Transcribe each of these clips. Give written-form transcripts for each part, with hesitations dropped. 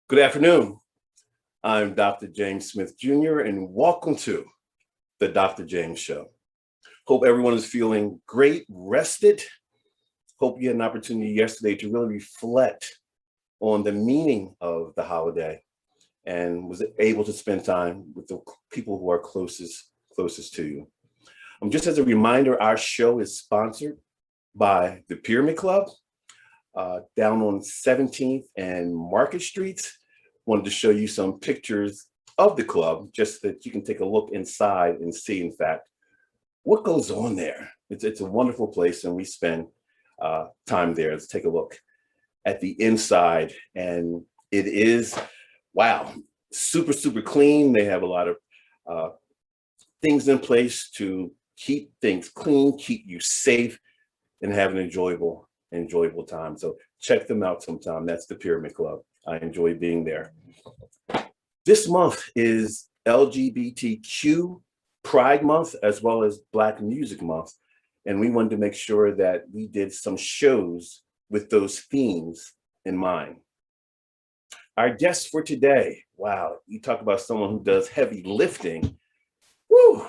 Good afternoon. I'm Dr. James Smith Jr., and welcome to the Dr. James Show. Hope everyone is feeling great, rested. Hope you had an opportunity yesterday to really reflect on the meaning of the holiday and was able to spend time with the people who are closest to you. Just as a reminder, our show is sponsored by the Pyramid Club down on 17th and Market Streets. Wanted to show you some pictures of the club just that you can take a look inside and see, in fact, what goes on there. It's a wonderful place, and we spend time there. Let's take a look at the inside, and it is, wow, super, super clean. They have a lot of things in place to keep things clean, keep you safe, and have an enjoyable time. So check them out sometime. That's the Pyramid Club. I enjoy being there. This month is LGBTQ Pride Month, as well as Black Music Month. And we wanted to make sure that we did some shows with those themes in mind. Our guest for today, wow, you talk about someone who does heavy lifting. Woo,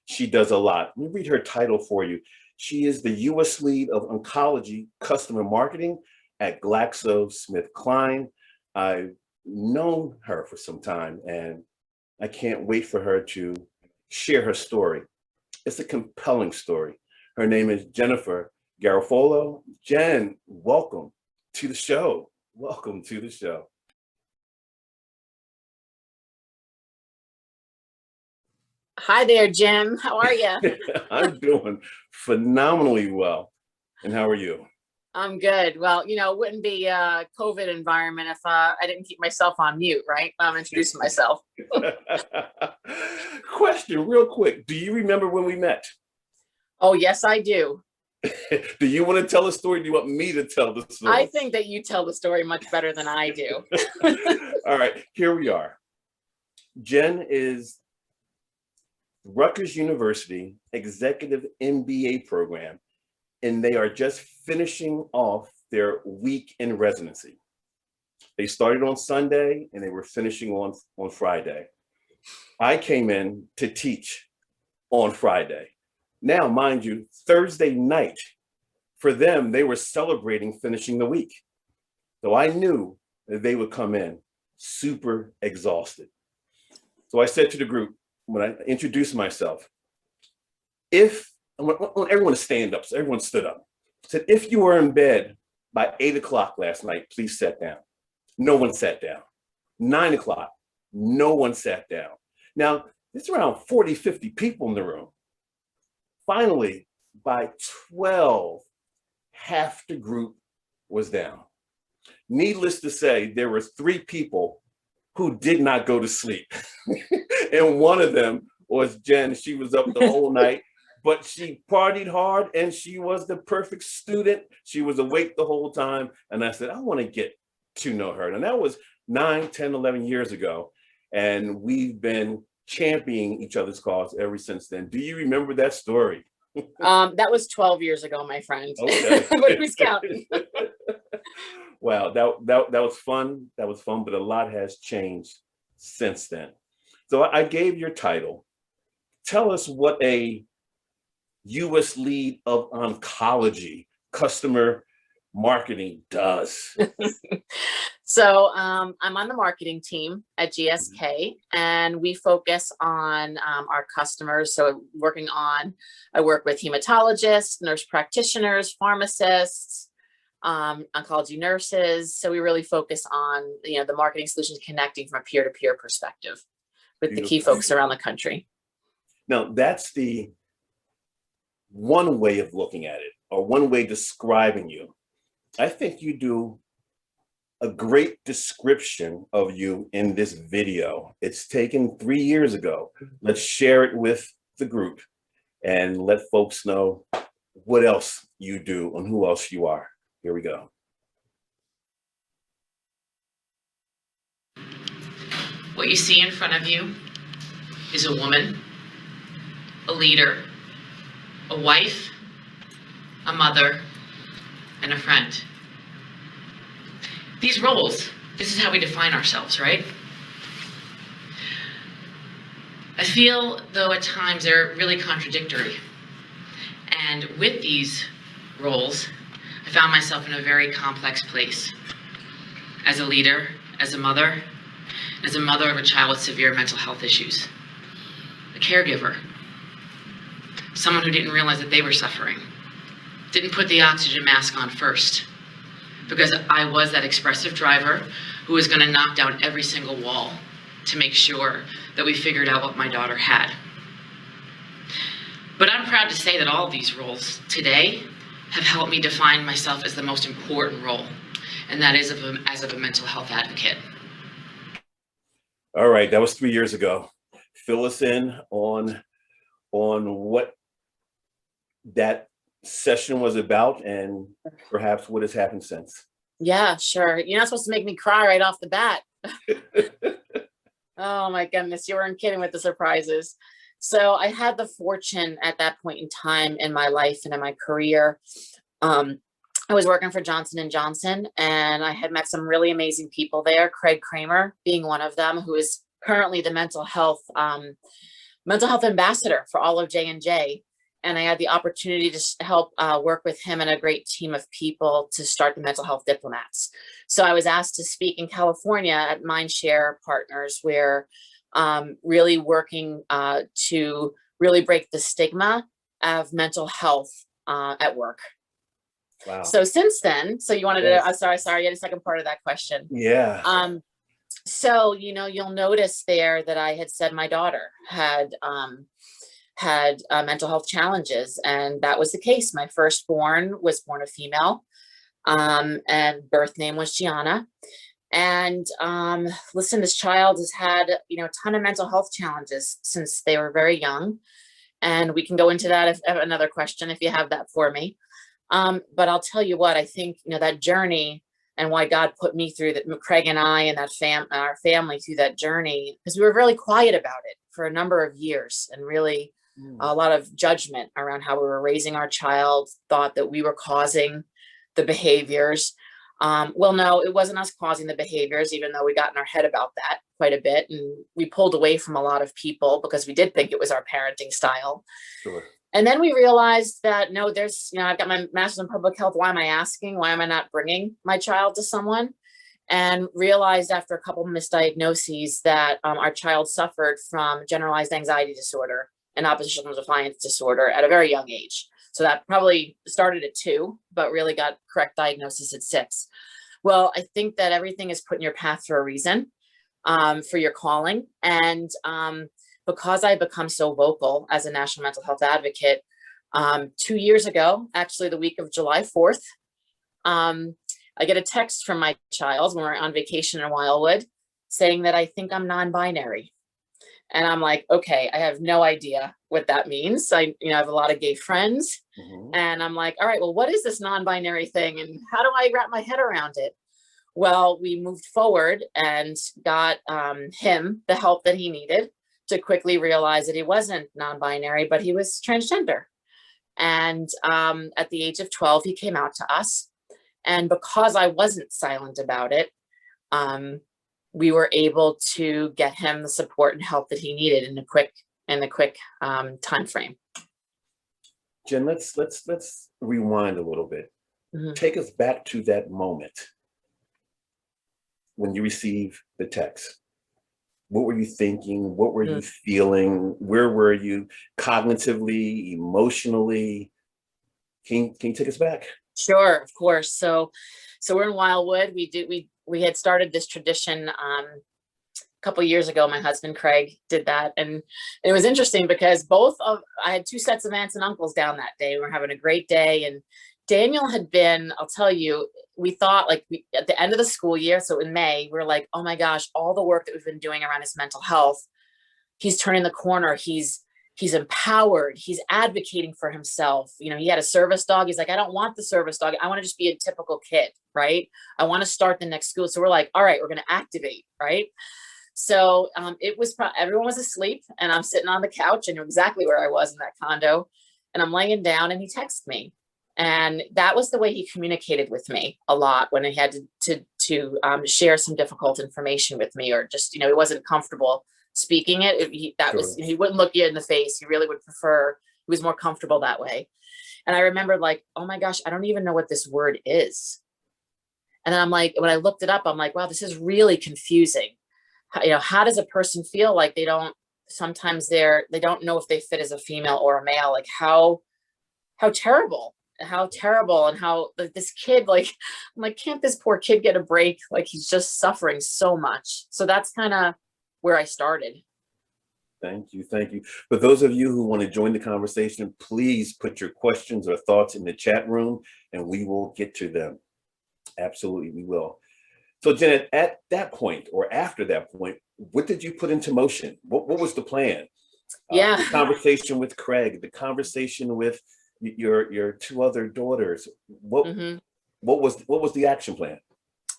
she does a lot. Let me read her title for you. She is the U.S. lead of oncology customer marketing at GlaxoSmithKline. I've known her for some time, and I can't wait for her to share her story. It's a compelling story. Her name is Jennifer Garofolo. Jen, welcome to the show. Welcome to the show. Hi there, Jim. How are you? I'm doing phenomenally well. And how are you? I'm good. Well, you know, it wouldn't be a COVID environment if I didn't keep myself on mute, right? I'm introducing myself. Question real quick. Do you remember when we met? Oh, yes, I do. Do you want to tell a story? Do you want me to tell the story? I think that you tell the story much better than I do. All right, here we are. Jen is Rutgers University Executive MBA program, and they are just finishing off their week in residency. They started on Sunday and they were finishing on Friday. I came in to teach on Friday. Now, mind you, Thursday night, for them, they were celebrating finishing the week. So I knew that they would come in super exhausted. So I said to the group, when I introduced myself, I want everyone to stand up. So everyone stood up. I said, if you were in bed by 8 o'clock last night, please sit down. No one sat down. 9 o'clock, no one sat down. Now, it's around 40, 50 people in the room. Finally, by 12, half the group was down. Needless to say, there were 3 people who did not go to sleep. And one of them was Jen. She was up the whole night, but she partied hard and she was the perfect student. She was awake the whole time. And I said, I want to get to know her. And that was 9, 10, 11 years ago. And we've been championing each other's cause ever since then. Do you remember that story? That was 12 years ago, my friend. Okay. But who's counting? Wow, that was fun. That was fun, but a lot has changed since then. So I gave your title. Tell us what a U.S. lead of oncology customer marketing does. So I'm on the marketing team at GSK, and we focus on our customers. So I work with hematologists, nurse practitioners, pharmacists, oncology nurses. So we really focus on, the marketing solutions connecting from a peer-to-peer perspective with Beautiful. The key folks around the country. Now, that's the one way of looking at it, or one way describing you. I think you do a great description of you in this video. It's taken 3 years ago. Let's share it with the group and let folks know what else you do and who else you are. Here we go. What you see in front of you is a woman, a leader, a wife, a mother, and a friend. These roles This is how we define ourselves, right? I feel, though, at times they're really contradictory. And with these roles, I found myself in a very complex place. As a leader, as a mother of a child with severe mental health issues. A caregiver. Someone who didn't realize that they were suffering. Didn't put the oxygen mask on first. Because I was that expressive driver who was gonna knock down every single wall to make sure that we figured out what my daughter had. But I'm proud to say that all of these roles today have helped me define myself as the most important role, and that is as of a mental health advocate. All right, that was 3 years ago. Fill us in on what that session was about and perhaps what has happened since. Yeah, sure. You're not supposed to make me cry right off the bat. Oh my goodness, you weren't kidding with the surprises. So I had the fortune at that point in time in my life and in my career. I was working for Johnson & Johnson, and I had met some really amazing people there, Craig Kramer being one of them, who is currently the mental health ambassador for all of J&J. And I had the opportunity to help work with him and a great team of people to start the Mental Health Diplomats. So I was asked to speak in California at Mindshare Partners, where really working to really break the stigma of mental health at work. Wow. So since then, so you wanted Yes. to, sorry, you had a second part of that question. Yeah. So, you'll notice there that I had said my daughter had mental health challenges, and that was the case. My firstborn was born a female, and birth name was Gianna. And listen, this child has had, a ton of mental health challenges since they were very young. And we can go into that if another question, if you have that for me. But I'll tell you what, I think, that journey and why God put me through that, Craig and I and that our family through that journey, because we were really quiet about it for a number of years, and really a lot of judgment around how we were raising our child, thought that we were causing the behaviors. Well, no, it wasn't us causing the behaviors, even though we got in our head about that quite a bit. And we pulled away from a lot of people because we did think it was our parenting style. Sure. And then we realized that, no, there's, I've got my master's in public health. Why am I asking? Why am I not bringing my child to someone? And realized after a couple of misdiagnoses that our child suffered from generalized anxiety disorder and oppositional defiance disorder at a very young age. So that probably started at 2, but really got correct diagnosis at 6. Well, I think that everything is put in your path for a reason, for your calling. And because I become so vocal as a national mental health advocate, 2 years ago, actually the week of July 4th, I get a text from my child when we're on vacation in Wildwood saying that I think I'm non-binary. And I'm like, okay, I have no idea what that means. I have a lot of gay friends. And I'm like, all right, well, what is this non-binary thing? And how do I wrap my head around it? Well, we moved forward and got him the help that he needed to quickly realize that he wasn't non-binary, but he was transgender. And at the age of 12, he came out to us. And because I wasn't silent about it, we were able to get him the support and help that he needed in a quick time frame. Jen, let's rewind a little bit. Take us back to that moment when you received the text. What were you thinking? What were you feeling? Where were you cognitively, emotionally? Can you take us back? Sure, of course. So we're in Wildwood. We had started this tradition a couple of years ago. My husband Craig did that, and it was interesting because I had 2 sets of aunts and uncles down that day. We were having a great day, and Daniel had been, I'll tell you, we thought at the end of the school year, so in May, we were like, oh my gosh, all the work that we've been doing around his mental health, he's turning the corner. He's empowered. He's advocating for himself. He had a service dog. He's like, I don't want the service dog. I want to just be a typical kid, right? I want to start the next school. So we're like, all right, we're going to activate, right? So it was, everyone was asleep, and I'm sitting on the couch. I knew exactly where I was in that condo, and I'm laying down, and he texted me. And that was the way he communicated with me a lot, when he had share some difficult information with me, or just, he wasn't comfortable speaking it. He wouldn't look you in the face. He really would prefer, he was more comfortable that way. And I remembered like, oh my gosh, I don't even know what this word is. And then I'm like, when I looked it up, I'm like, wow, this is really confusing. How does a person feel like they don't know if they fit as a female or a male? Like how terrible, and how this kid, like, I'm like, can't this poor kid get a break? Like, he's just suffering so much. So that's kind of where I started. Thank you. Thank you. For those of you who want to join the conversation, please put your questions or thoughts in the chat room and we will get to them. Absolutely, we will. So Janet, at that point or after that point, what did you put into motion? What was the plan? Yeah. The conversation with Craig, the conversation with your two other daughters. What was the action plan?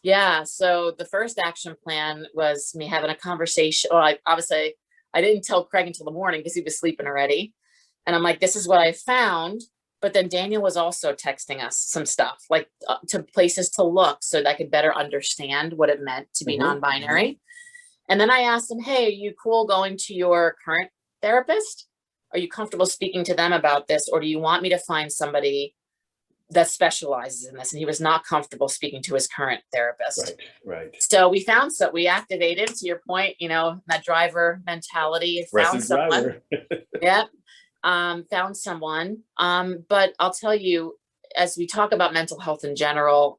Yeah. So the first action plan was me having a conversation. Well, I didn't tell Craig until the morning because he was sleeping already. And I'm like, this is what I found. But then Daniel was also texting us some stuff, like to places to look so that I could better understand what it meant to be non-binary. And then I asked him, hey, are you cool going to your current therapist? Are you comfortable speaking to them about this? Or do you want me to find somebody that specializes in this? And he was not comfortable speaking to his current therapist. Right. So we activated, to your point, that driver mentality, found someone. Yep. Found someone. But I'll tell you, as we talk about mental health in general,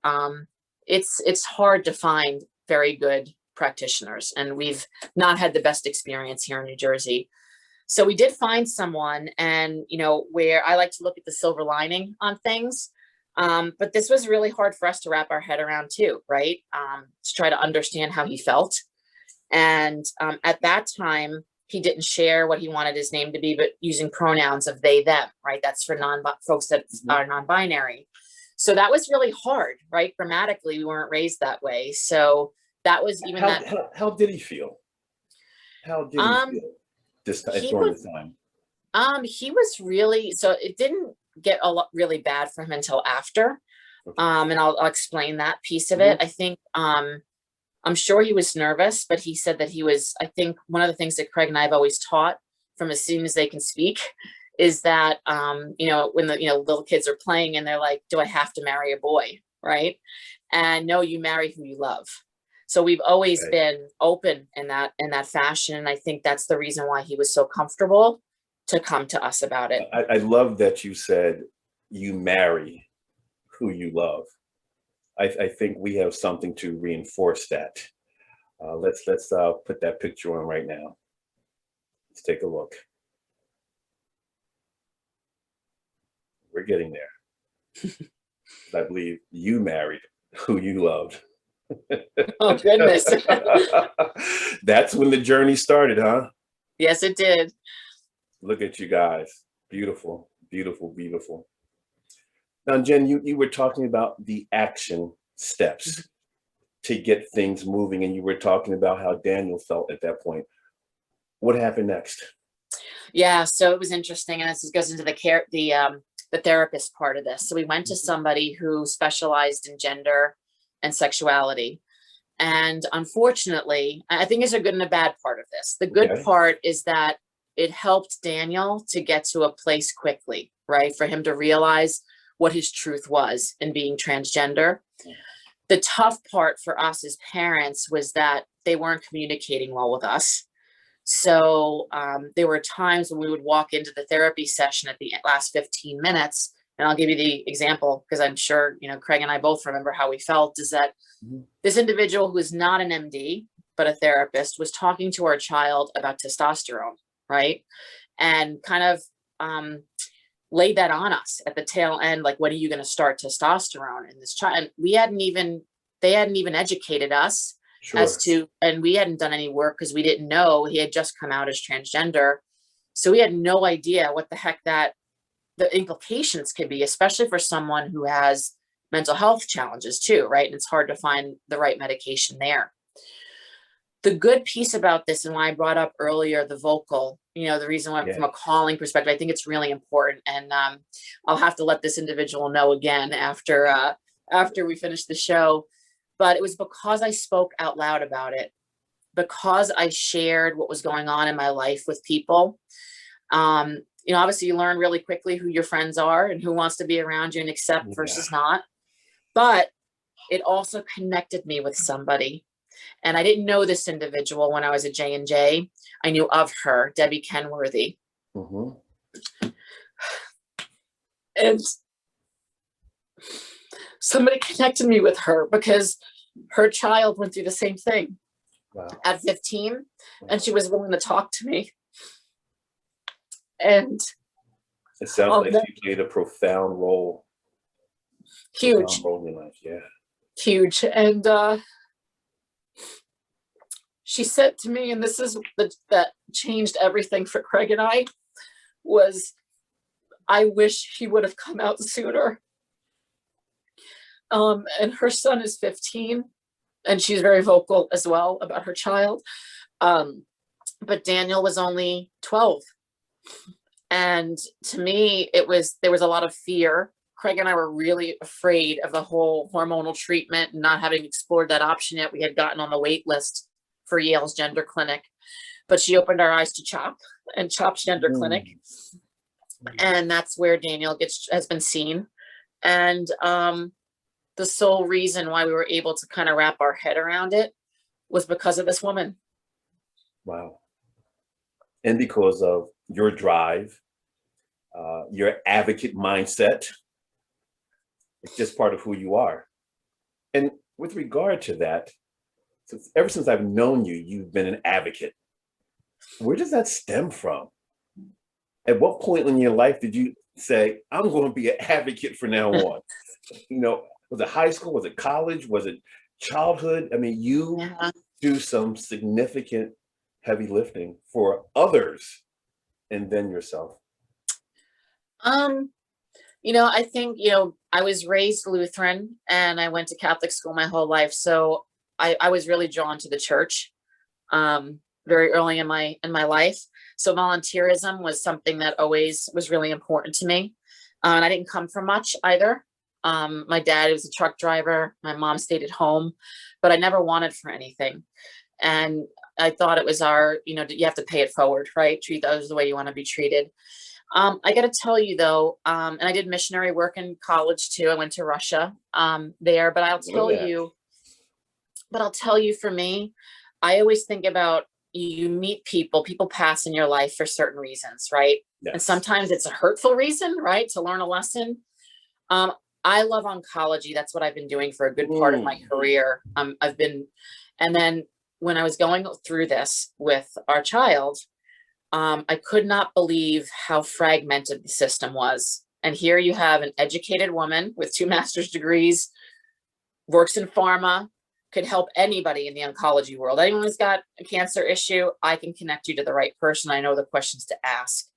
it's hard to find very good practitioners, and we've not had the best experience here in New Jersey. So we did find someone, and where I like to look at the silver lining on things. But this was really hard for us to wrap our head around too, right? To try to understand how he felt. And at that time, he didn't share what he wanted his name to be, but using pronouns of they, them, right? That's for folks that are non-binary. So that was really hard, right? Grammatically, we weren't raised that way. So that was even how did he feel? How did he feel during this time? He was really, so it didn't get really bad for him until after. Okay. And I'll explain that piece of it. I think, I'm sure he was nervous, but he said that I think one of the things that Craig and I have always taught from as soon as they can speak is that, when the little kids are playing and they're like, do I have to marry a boy? Right. And no, you marry who you love. So we've always been open in that fashion. And I think that's the reason why he was so comfortable to come to us about it. I love that you said you marry who you love. I think we have something to reinforce that. Let's put that picture on right now. Let's take a look. We're getting there. I believe you married who you loved. Oh, goodness. That's when the journey started, huh? Yes, it did. Look at you guys. Beautiful, beautiful, beautiful. Now, Jen, you were talking about the action steps to get things moving, and you were talking about how Daniel felt at that point. What happened next? Yeah, so it was interesting, and this goes into the therapist part of this. So we went to somebody who specialized in gender and sexuality. And unfortunately, I think there's a good and a bad part of this. The good part is that it helped Daniel to get to a place quickly, right? For him to realize what his truth was in being transgender. The tough part for us as parents was that they weren't communicating well with us. So there were times when we would walk into the therapy session at the last 15 minutes, and I'll give you the example because I'm sure, Craig and I both remember how we felt, is that this individual who is not an MD, but a therapist, was talking to our child about testosterone, right? And kind of laid that on us at the tail end, like, when are you going to start testosterone in this child? And they hadn't even educated us as to, and we hadn't done any work because we didn't know he had just come out as transgender. So we had no idea what the heck the implications could be, especially for someone who has mental health challenges too, right? And it's hard to find the right medication there. The good piece about this, and why I brought up earlier the vocal, the reason why from a calling perspective, I think it's really important. And I'll have to let this individual know again after we finish the show. but it was because I spoke out loud about it, because I shared what was going on in my life with people. Obviously you learn really quickly who your friends are and who wants to be around you and accept versus not. But it also connected me with somebody. And I didn't know this individual when I was at J&J. I knew of her, Debbie Kenworthy. And somebody connected me with her because her child went through the same thing at 15, and she was willing to talk to me. And it sounds like she played a profound role. Huge. Profound role in your life, yeah. Huge. And she said to me, and this is that changed everything for Craig and I, was, I wish he would have come out sooner. And her son is 15, and she's very vocal as well about her child. But Daniel was only 12. And to me, there was a lot of fear. Craig and I were really afraid of the whole hormonal treatment and not having explored that option yet. We had gotten on the wait list for Yale's gender clinic, but she opened our eyes to CHOP and CHOP's gender clinic. And that's where Daniel has been seen. And the sole reason why we were able to kind of wrap our head around it was because of this woman. Wow. And because of your drive, your advocate mindset. It's just part of who you are. And with regard to that, ever since I've known you, you've been an advocate. Where does that stem from? At what point in your life did you say, I'm going to be an advocate from now on? Was it high school? Was it college? Was it childhood? I mean, you do some significant heavy lifting for others and then yourself. I think, I was raised Lutheran and I went to Catholic school my whole life. So I was really drawn to the church very early in my life. So volunteerism was something that always was really important to me. And I didn't come from much either. My dad was a truck driver. My mom stayed at home, but I never wanted for anything. And I thought it was you have to pay it forward, right? Treat others the way you want to be treated. I got to tell you though, and I did missionary work in college too. I went to Russia there, but I'll tell you for me, I always think about you meet people pass in your life for certain reasons, right? Yes. And sometimes it's a hurtful reason, right? To learn a lesson. I love oncology. That's what I've been doing for a good part of my career. And then when I was going through this with our child, I could not believe how fragmented the system was. And here you have an educated woman with 2 master's degrees, works in pharma, could help anybody in the oncology world. Anyone who's got a cancer issue, I can connect you to the right person. I know the questions to ask.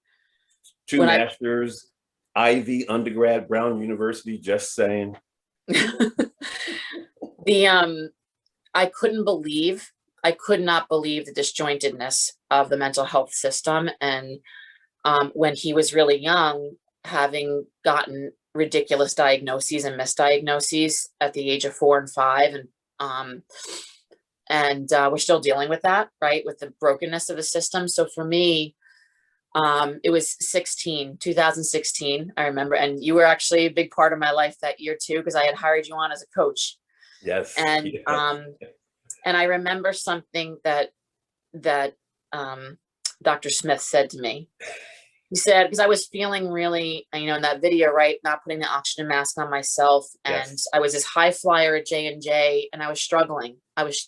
2 masters, Ivy undergrad, Brown University, just saying. I could not believe the disjointedness of the mental health system. And when he was really young, having gotten ridiculous diagnoses and misdiagnoses at the age of 4 and 5. And we're still dealing with that, right? With the brokenness of the system. So for me, it was 2016, I remember. And you were actually a big part of my life that year too, because I had hired you on as a coach. Yes. And, and I remember something that Dr. Smith said to me. He said, because I was feeling really, in that video, right, not putting the oxygen mask on myself, and yes. I was this high flyer at J&J, and I was struggling. I was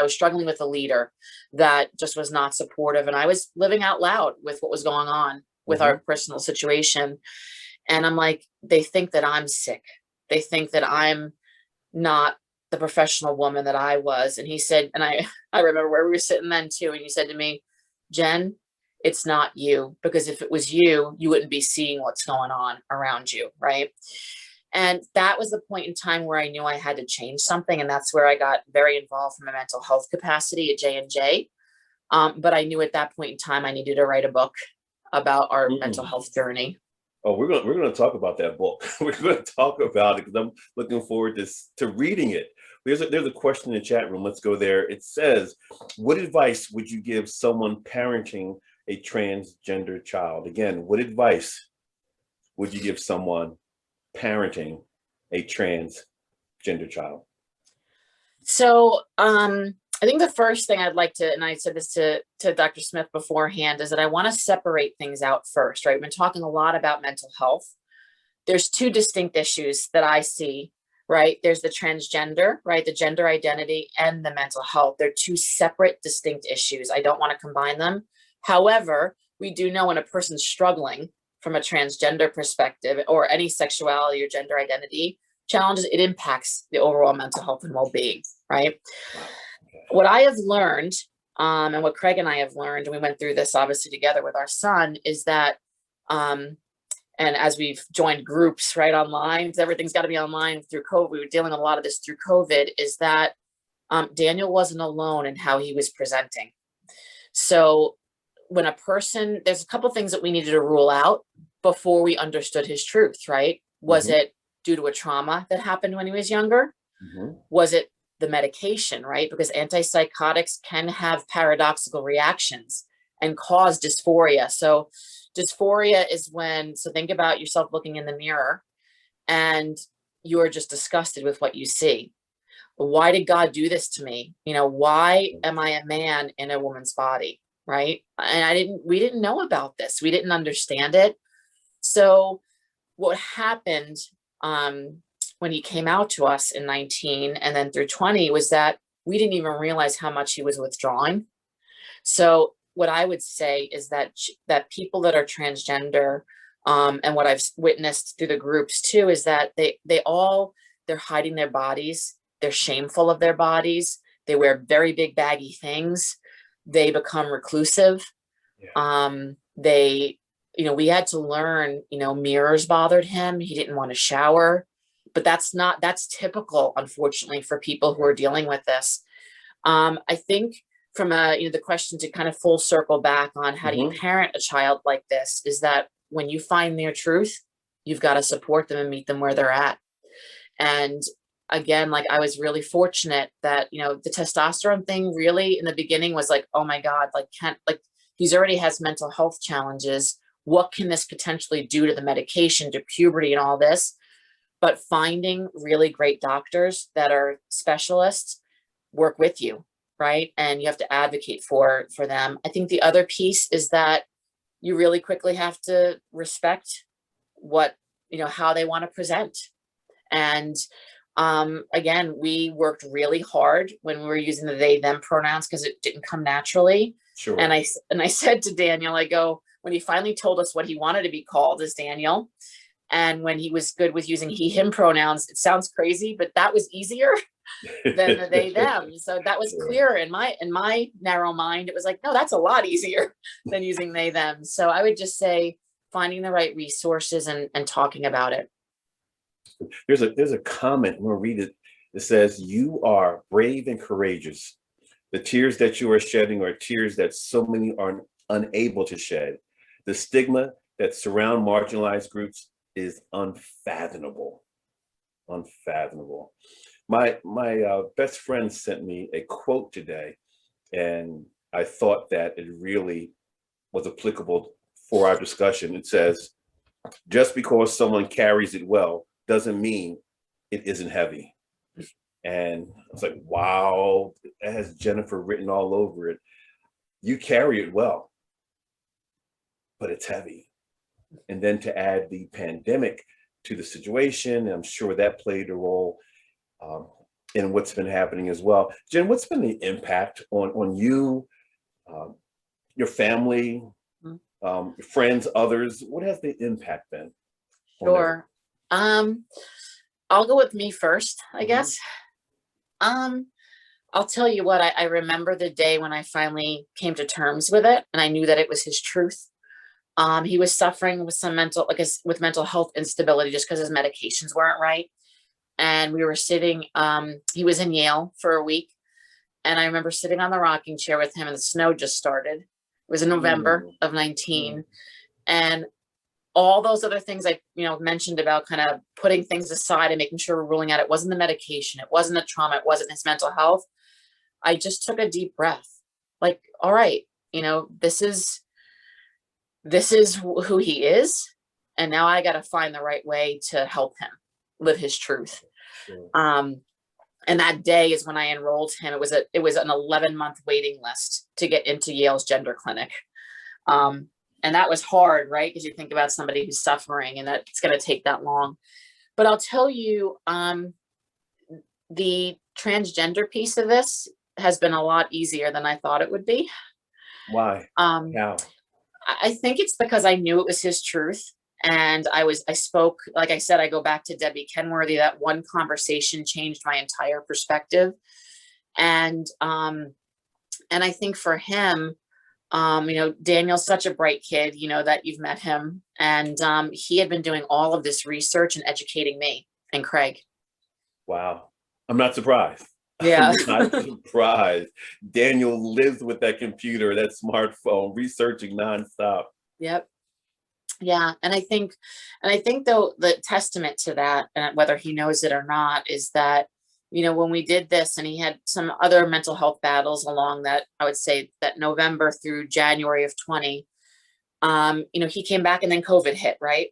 struggling with a leader that just was not supportive, and I was living out loud with what was going on with our personal situation. And I'm like, they think that I'm sick. They think that I'm not the professional woman that I was. And he said, and I remember where we were sitting then too, and he said to me, Jen, it's not you, because if it was you, you wouldn't be seeing what's going on around you, right? And that was the point in time where I knew I had to change something, and that's where I got very involved from a mental health capacity at J&J. But I knew at that point in time I needed to write a book about our mental health journey. Oh, we're going to talk about that book. We're going to talk about it because I'm looking forward to reading it. There's a question in the chat room. Let's go there. It says, what advice would you give someone parenting a transgender child? Again, what advice would you give someone parenting a transgender child? So I think the first thing I'd like to, and I said this to Dr. Smith beforehand, is that I want to separate things out first, right? We've been talking a lot about mental health. There's two distinct issues that I see, right? There's the transgender, right? The gender identity and the mental health. They're two separate, distinct issues. I don't want to combine them. However, we do know when a person's struggling from a transgender perspective or any sexuality or gender identity challenges, it impacts the overall mental health and well-being, right? Wow. Okay. What I have learned, and what Craig and I have learned, and we went through this obviously together with our son, is that, and as we've joined groups, right, online, because everything's got to be online through COVID, we were dealing with a lot of this through COVID, is that Daniel wasn't alone in how he was presenting. So when a person, there's a couple things that we needed to rule out before we understood his truth, right? Was it due to a trauma that happened when he was younger? Was it the medication, right? Because antipsychotics can have paradoxical reactions and cause dysphoria. So dysphoria is when, so think about yourself looking in the mirror and you're just disgusted with what you see. Why did God do this to me? You know, why am I a man in a woman's body? Right. And we didn't know about this. We didn't understand it. So what happened when he came out to us in 19 and then through 20 was that we didn't even realize how much he was withdrawing. So what I would say is that people that are transgender, and what I've witnessed through the groups too, is that they're hiding their bodies. They're shameful of their bodies. They wear very big baggy things. They become reclusive. Yeah. We had to learn, mirrors bothered him. He didn't want to shower, but that's typical, unfortunately, for people who are dealing with this. I think from the question to kind of full circle back on how do you parent a child like this, is that when you find their truth, you've got to support them and meet them where they're at. And again, like I was really fortunate that, the testosterone thing really in the beginning was like, oh my God, he's already has mental health challenges. What can this potentially do to the medication, to puberty and all this? But finding really great doctors that are specialists work with you, right? And you have to advocate for them. I think the other piece is that you really quickly have to respect how they want to present. And again, we worked really hard when we were using the they them pronouns because it didn't come naturally. Sure. And I said to Daniel, I go, when he finally told us what he wanted to be called as Daniel, and when he was good with using he him pronouns, it sounds crazy, but that was easier than the they them. So that was clear in my narrow mind. It was like, no, that's a lot easier than using they them. So I would just say finding the right resources and talking about it. There's a comment, I'm gonna read it. It says, "You are brave and courageous. The tears that you are shedding are tears that so many are unable to shed. The stigma that surround marginalized groups is unfathomable." Unfathomable. My best friend sent me a quote today, and I thought that it really was applicable for our discussion. It says, "Just because someone carries it well doesn't mean it isn't heavy." And I was like, wow, that has Jennifer written all over it. You carry it well, but it's heavy. And then to add the pandemic to the situation, I'm sure that played a role in what's been happening as well. Jen, what's been the impact on you, your family, your friends, others? What has the impact been? Sure. I'll go with me first, I guess. I'll tell you what, I remember the day when I finally came to terms with it and I knew that it was his truth. He was suffering with some mental health instability just because his medications weren't right. And we were sitting, he was in Yale for a week. And I remember sitting on the rocking chair with him and the snow just started. It was in November of 19. And all those other things I, mentioned about kind of putting things aside and making sure we're ruling out, it wasn't the medication, it wasn't the trauma, it wasn't his mental health. I just took a deep breath. Like, all right, this is who he is. And now I got to find the right way to help him live his truth. Sure. And that day is when I enrolled him. It was an 11-month waiting list to get into Yale's gender clinic. And that was hard, right? Because you think about somebody who's suffering and that it's going to take that long. But I'll tell you, the transgender piece of this has been a lot easier than I thought it would be. Why? How? I think it's because I knew it was his truth. And I spoke, like I said, I go back to Debbie Kenworthy. That one conversation changed my entire perspective. And I think for him, Daniel's such a bright kid, that you've met him. And he had been doing all of this research and educating me and Craig. Wow. I'm not surprised. Yeah. I'm not surprised. Daniel lives with that computer, that smartphone, researching nonstop. Yep. Yeah. And I think though, the testament to that, and whether he knows it or not, is that, when we did this and he had some other mental health battles along that, I would say that November through January of 20, he came back and then COVID hit. Right.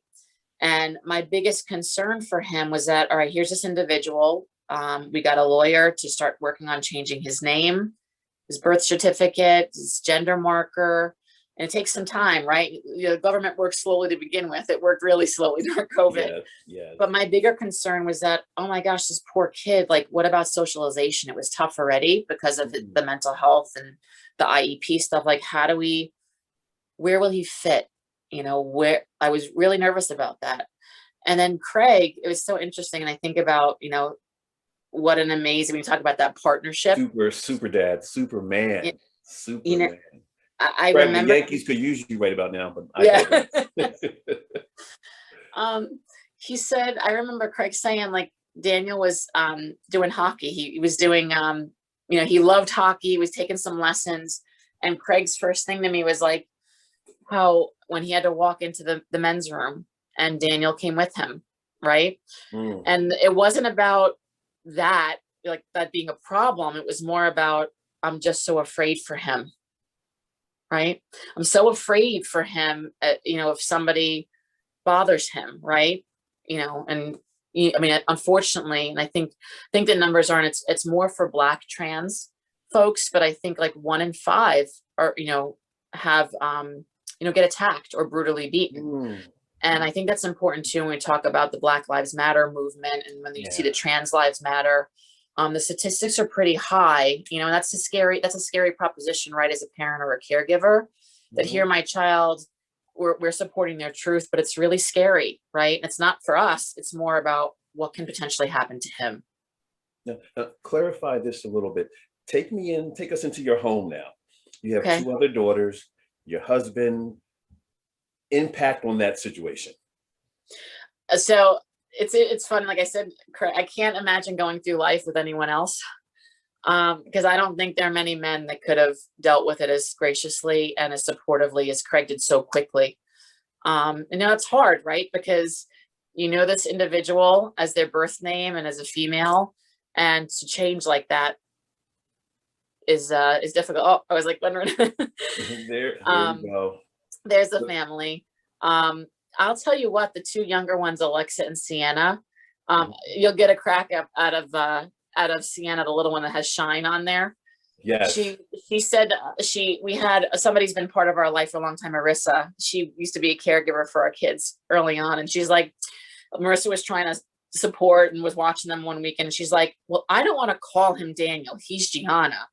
And my biggest concern for him was that, all right, here's this individual. We got a lawyer to start working on changing his name, his birth certificate, his gender marker. And it takes some time, right? The government works slowly to begin with. It worked really slowly during COVID. Yes. But my bigger concern was that, oh my gosh, this poor kid, like, what about socialization? It was tough already because of the mental health and the IEP stuff. Like, where will he fit? Where I was really nervous about that. And then Craig, it was so interesting. And I think about, what an amazing, when you talk about that partnership. Super dad, Superman, Superman. I remember the Yankees could use you right about now, but he said, I remember Craig saying, like, Daniel was doing hockey. He was doing, he loved hockey. He was taking some lessons. And Craig's first thing to me was like, how when he had to walk into the men's room and Daniel came with him, right? And it wasn't about that, like that being a problem. It was more about, I'm just so afraid for him. Right. I'm so afraid for him, if somebody bothers him. Right. Unfortunately, and I think the numbers aren't, it's more for Black trans folks, but I think like 1 in 5 are, have, get attacked or brutally beaten. And I think that's important too, when we talk about the Black Lives Matter movement and when you see the Trans Lives Matter. The statistics are pretty high, and that's a scary proposition, right? As a parent or a caregiver, that here, my child, we're supporting their truth, but it's really scary, right? It's not for us. It's more about what can potentially happen to him. Now, clarify this a little bit. Take us into your home now. You have 2 other daughters, your husband, impact on that situation. So it's fun. Like I said, I can't imagine going through life with anyone else, because I don't think there are many men that could have dealt with it as graciously and as supportively as Craig did so quickly. It's hard, right? Because this individual as their birth name and as a female, and to change like that is difficult. Oh, I was like wondering. There you go. There's a family. I'll tell you what, the 2 younger ones, Alexa and Sienna, you'll get a crack out of Sienna, the little one that has shine on there. Yes. She said we had somebody's been part of our life for a long time, Marissa. She used to be a caregiver for our kids early on. And she's like, Marissa was trying to support and was watching them one weekend. And she's like, well, I don't want to call him Daniel. He's Gianna.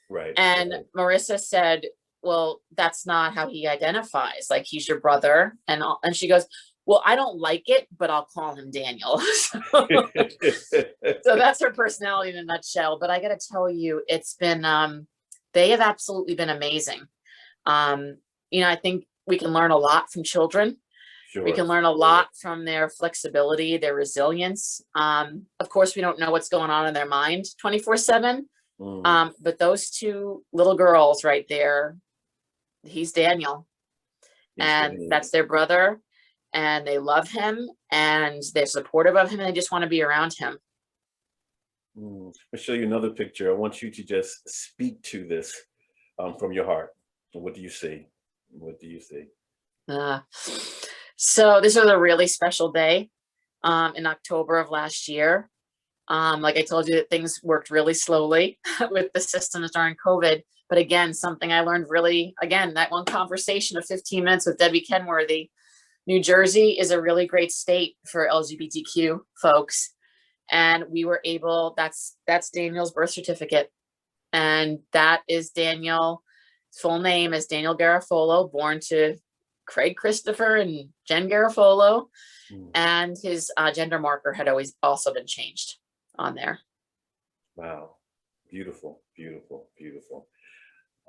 Right. And Marissa said, well, that's not how he identifies. Like, he's your brother. And she goes, well, I don't like it, but I'll call him Daniel. So that's her personality in a nutshell. But I got to tell you, it's been, they have absolutely been amazing. I think we can learn a lot from children. Sure. We can learn a lot from their flexibility, their resilience. Of course, we don't know what's going on in their mind 24/7. But those 2 little girls right there, he's Daniel. And that's their brother. and they love him and they're supportive of him and they just want to be around him. I'll show you another picture. I want you to just speak to this from your heart. What do you see? What do you see? So this was a really special day in October of last year. Like I told you, that things worked really slowly with the systems during COVID. But again, something I learned really, again, that one conversation of 15 minutes with Debbie Kenworthy. New Jersey is a really great state for LGBTQ folks. And we were able, that's Daniel's birth certificate. And that is Daniel, full name is Daniel Garofolo, born to Craig Christopher and Jen Garofolo. And his gender marker had always also been changed on there. Wow. Beautiful, beautiful, beautiful.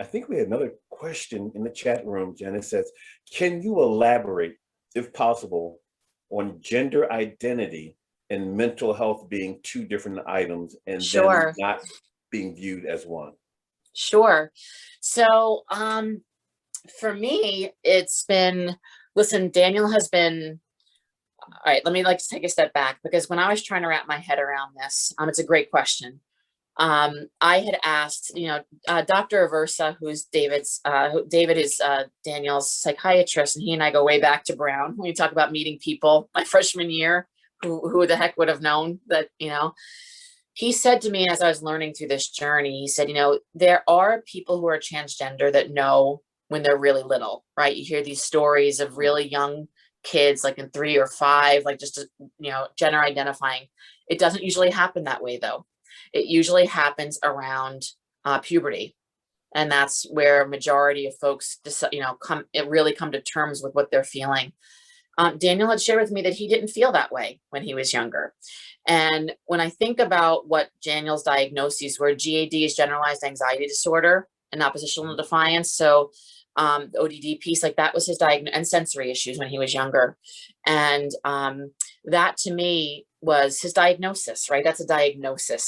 I think we had another question in the chat room. Janet says, can you elaborate, if possible, on gender identity and mental health being two different items and Sure. then not being viewed as one? Sure. So for me, it's been, listen, Daniel has been, all right, let me take a step back, because when I was trying to wrap my head around this, it's a great question. I had asked, Dr. Aversa, who's David is Daniel's psychiatrist, and he and I go way back to Brown when we talk about meeting people my freshman year. Who the heck would have known that, he said to me as I was learning through this journey, he said, there are people who are transgender that know when they're really little, right? You hear these stories of really young kids, like in 3 or 5, like just, gender identifying. It doesn't usually happen that way though. It usually happens around puberty. And that's where majority of folks, come to terms with what they're feeling. Daniel had shared with me that he didn't feel that way when he was younger. And when I think about what Daniel's diagnoses were, GAD is generalized anxiety disorder and oppositional defiance. So the ODD piece, like that was his diagnosis, and sensory issues when he was younger. And that to me was his diagnosis, right? That's a diagnosis.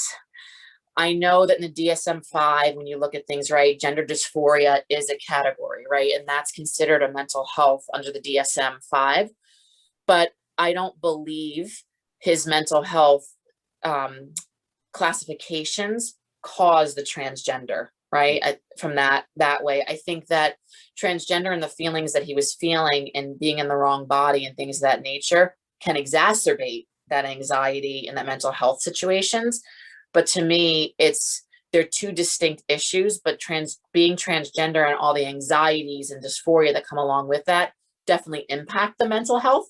I know that in the DSM-5, when you look at things, right, gender dysphoria is a category, right? And that's considered a mental health under the DSM-5. But I don't believe his mental health classifications cause the transgender, right? From that way, I think that transgender and the feelings that he was feeling and being in the wrong body and things of that nature can exacerbate that anxiety and that mental health situations. But to me, they're two distinct issues, but being transgender and all the anxieties and dysphoria that come along with that definitely impact the mental health.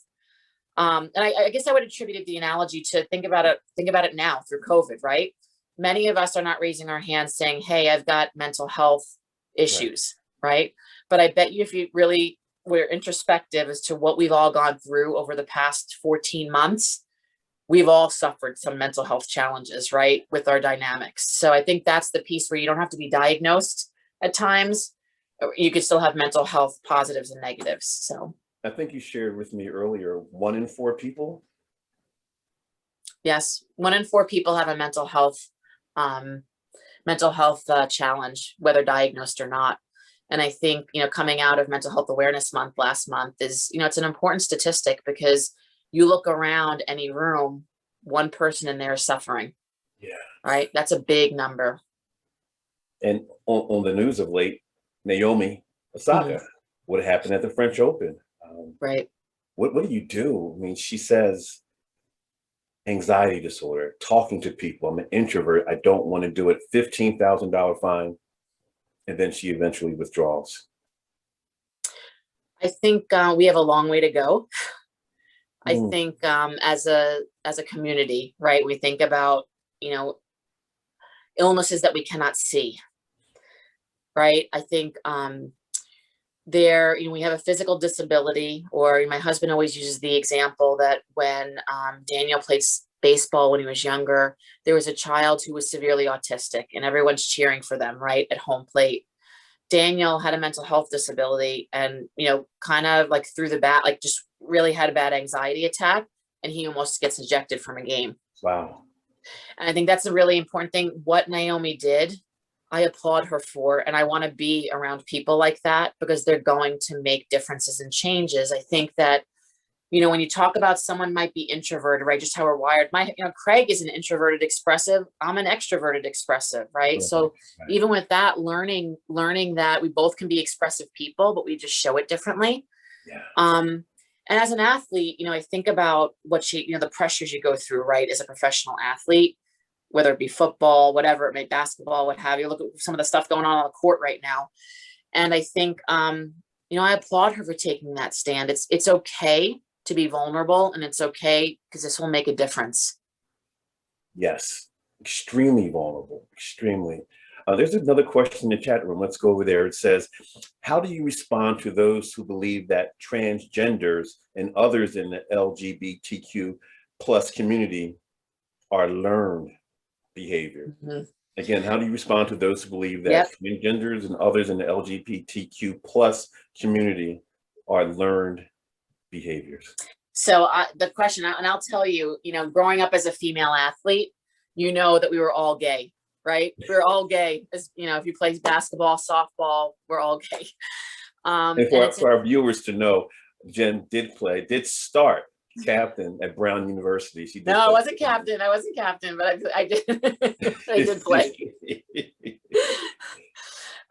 And I guess I would attribute the analogy to think about it now through COVID, right? Many of us are not raising our hands saying, hey, I've got mental health issues, right? But I bet you if you really were introspective as to what we've all gone through over the past 14 months, we've all suffered some mental health challenges, right, with our dynamics. So I think that's the piece where you don't have to be diagnosed at times. You could still have mental health positives and negatives. So I think you shared with me earlier, 1 in 4 people. Yes, 1 in 4 people have a mental health challenge, whether diagnosed or not. And I think, coming out of Mental Health Awareness Month last month is, it's an important statistic, because you look around any room, one person in there is suffering. Yeah. Right. That's a big number. And on the news of late, Naomi Osaka, what happened at the French Open? Right. What do you do? I mean, she says anxiety disorder, talking to people. I'm an introvert. I don't want to do it. $15,000 fine. And then she eventually withdraws. I think we have a long way to go. I think as a community, right, we think about, illnesses that we cannot see, right? I think we have a physical disability, or my husband always uses the example that when Daniel played baseball when he was younger, there was a child who was severely autistic and everyone's cheering for them, right, at home plate. Daniel had a mental health disability and, kind of like threw the bat, like just really had a bad anxiety attack, and he almost gets ejected from a game. Wow. And I think that's a really important thing. What Naomi did, I applaud her for, and I want to be around people like that, because they're going to make differences and changes. I think that when you talk about someone might be introverted, right? Just how we're wired. Craig is an introverted expressive. I'm an extroverted expressive, right? Right, So right. even with that, learning that we both can be expressive people, but we just show it differently. Yeah. And as an athlete, I think about the pressures you go through, right? As a professional athlete, whether it be football, whatever it may, basketball, what have you. Look at some of the stuff going on the court right now. And I think, I applaud her for taking that stand. It's okay to be vulnerable, and it's okay because this will make a difference. Yes, extremely vulnerable, extremely. There's another question in the chat room. Let's go over there. It says, how do you respond to those who believe that transgenders and others in the LGBTQ plus community are learned behavior? Mm-hmm. Again, how do you respond to those who believe that transgenders and others in the LGBTQ plus community are learned behaviors? So the question, and I'll tell you, growing up as a female athlete, that we were all gay, right? We were all gay. As if you play basketball, softball, we're all gay. And for our viewers to know, Jen did start captain at Brown University. She did. No, I wasn't captain, but I did. I did play.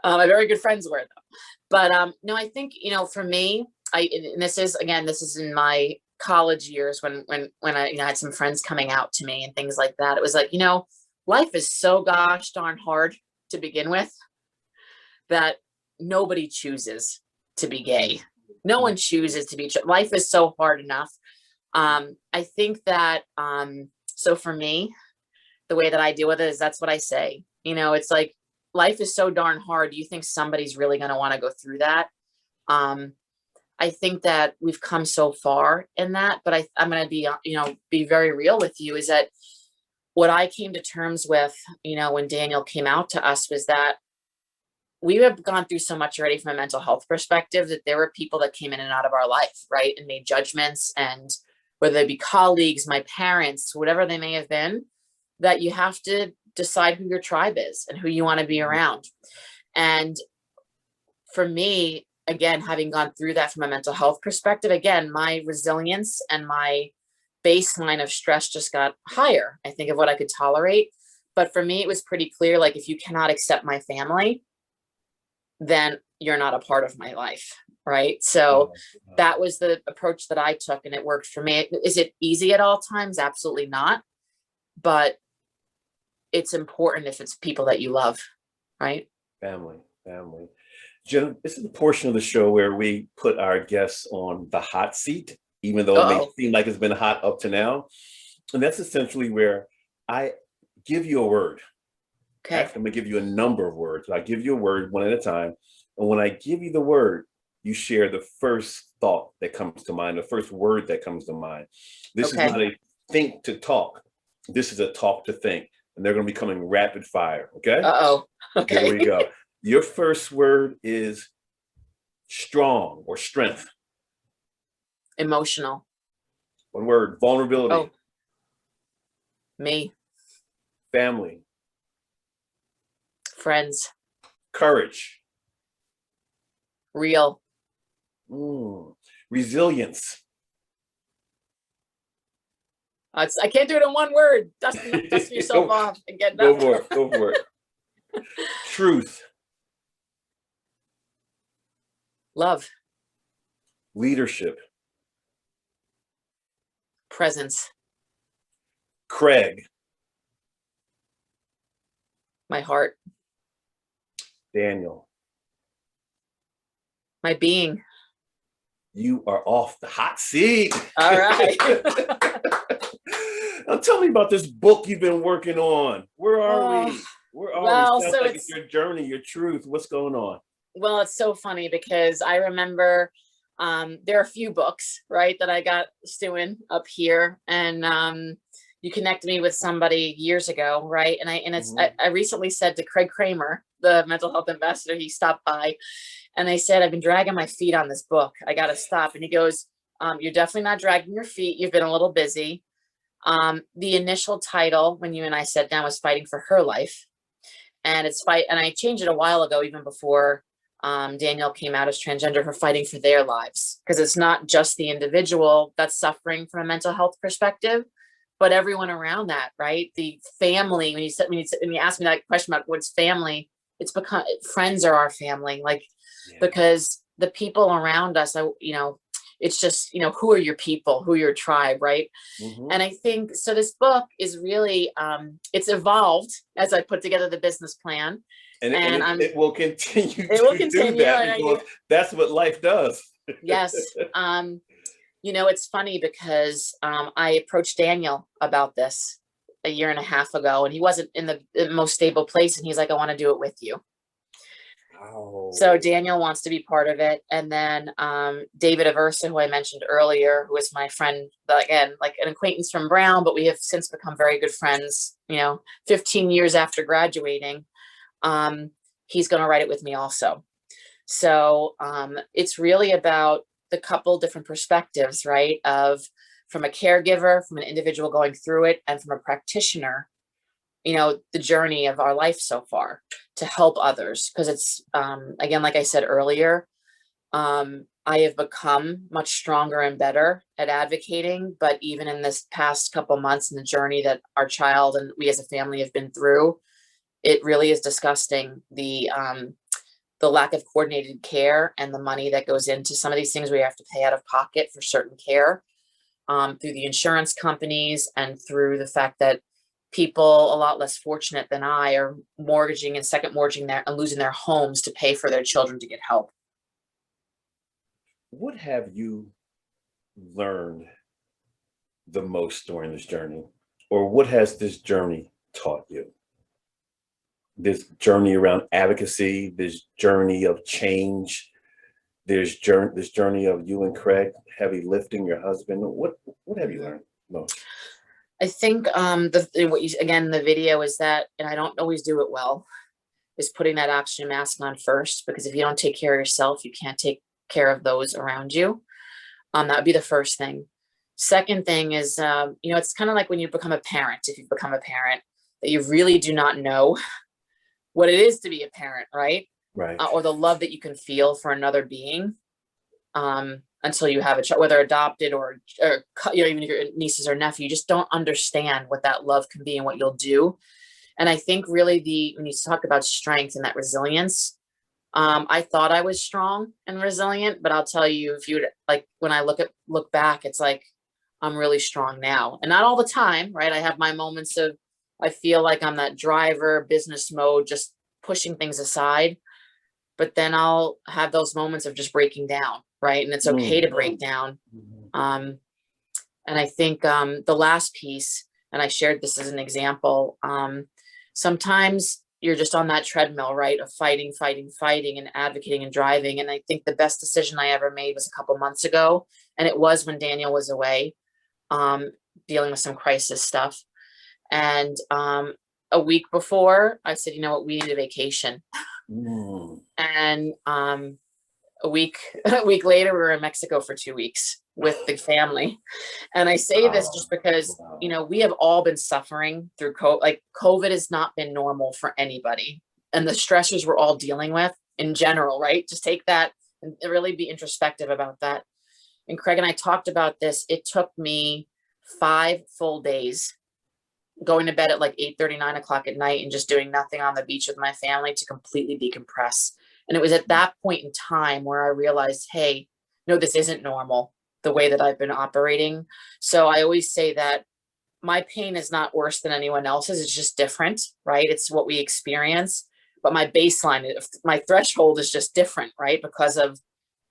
My very good friends were though. But no, I think for me, this is in my college years when I had some friends coming out to me and things like that. It was like, life is so gosh darn hard to begin with that nobody chooses to be gay. No one chooses to be. Life is so hard enough. I think that so for me, the way that I deal with it is that's what I say. It's like life is so darn hard. Do you think somebody's really going to want to go through that? I think that we've come so far in that, but I'm going to be very real with you, is that what I came to terms with, when Daniel came out to us, was that we have gone through so much already from a mental health perspective that there were people that came in and out of our life, right? And made judgments, and whether they be colleagues, my parents, whatever they may have been, that you have to decide who your tribe is and who you want to be around. And for me, again, having gone through that from a mental health perspective, again, my resilience and my baseline of stress just got higher, I think, of what I could tolerate. But for me, it was pretty clear, like, if you cannot accept my family, then you're not a part of my life, right? So that was the approach that I took, and it worked for me. Is it easy at all times? Absolutely not. But it's important if it's people that you love, right? Family. Jen, this is the portion of the show where we put our guests on the hot seat, even though it may seem like it's been hot up to now. And that's essentially where I give you a word. Okay. Actually, I'm going to give you a number of words. I give you a word one at a time. And when I give you the word, you share the first thought that comes to mind, the first word that comes to mind. This is not a think to talk. This is a talk to think. And they're going to be coming rapid fire. Okay. Okay. Here we go. Your first word is strong or strength. Emotional. One word, vulnerability. Me. Family. Friends. Courage. Real. Resilience. I can't do it in one word. Dust yourself off and get Go for it. Truth. Love. Leadership. Presence. Craig. My heart. Daniel. My being. You are off the hot seat. All right. Now tell me about this book you've been working on. Where are we? Where are we? Sounds like it's your journey, your truth. What's going on? Well, it's so funny because I remember there are a few books, right, that I got stewing up here, and you connected me with somebody years ago, right? And I recently said to Craig Kramer, the mental health ambassador, he stopped by, and I said, I've been dragging my feet on this book. I got to stop. And he goes, you're definitely not dragging your feet. You've been a little busy. The initial title when you and I sat down was Fighting for Her Life. And I changed it a while ago, even before Daniel came out as transgender, for fighting for their lives, because it's not just the individual that's suffering from a mental health perspective, but everyone around that, right? The family. When you asked me that question about what's family, it's become, friends are our family, like, because the people around us, it's just, who are your people, who are your tribe, right? And I think, so this book is really, it's evolved as I put together the business plan. And it will continue to do that, because that's what life does. Yes. It's funny because I approached Daniel about this a year and a half ago, and he wasn't in the most stable place. And he's like, I want to do it with you. Wow. So Daniel wants to be part of it. And then David Aversa, who I mentioned earlier, who is my friend, again, like an acquaintance from Brown, but we have since become very good friends, 15 years after graduating. He's going to write it with me also. So it's really about the couple different perspectives, right? From a caregiver, from an individual going through it, and from a practitioner, the journey of our life so far to help others. Because it's, again, like I said earlier, I have become much stronger and better at advocating, but even in this past couple months in the journey that our child and we as a family have been through, it really is disgusting. The lack of coordinated care and the money that goes into some of these things where you have to pay out of pocket for certain care, through the insurance companies, and through the fact that people a lot less fortunate than I are mortgaging and second mortgaging and losing their homes to pay for their children to get help. What have you learned the most during this journey, or what has this journey taught you? This journey around advocacy, this journey of change, this journey of you and Craig heavy lifting, your husband. What have you learned most? I think the video is that, and I don't always do it well, is putting that oxygen mask on first, because if you don't take care of yourself, you can't take care of those around you. That would be the first thing. Second thing is, it's kind of like when you become a parent, if you become a parent, that you really do not know what it is to be a parent, right? Right. Or the love that you can feel for another being, until you have a child, whether adopted or even your nieces or nephew. You just don't understand what that love can be and what you'll do. And I think really when you talk about strength and that resilience, I thought I was strong and resilient, but I'll tell you, if you when I look back, it's like I'm really strong now, and not all the time, right? I have my moments of, I feel like I'm that driver, business mode, just pushing things aside. But then I'll have those moments of just breaking down, right? And it's okay to break down. And I think the last piece, and I shared this as an example, sometimes you're just on that treadmill, right, of fighting and advocating and driving. And I think the best decision I ever made was a couple months ago. And it was when Daniel was away, dealing with some crisis stuff. And a week before, I said, you know what, we need a vacation. And a week later, we were in Mexico for 2 weeks with the family. And I say this just because, we have all been suffering through COVID. Like, COVID has not been normal for anybody. And the stressors we're all dealing with in general, right? Just take that and really be introspective about that. And Craig and I talked about this. It took me 5 full days going to bed at like 8:30, 9 o'clock at night and just doing nothing on the beach with my family to completely decompress. And it was at that point in time where I realized, hey, no, this isn't normal, the way that I've been operating. So I always say that my pain is not worse than anyone else's. It's just different, right? It's what we experience. But my baseline, my threshold is just different, right? Because of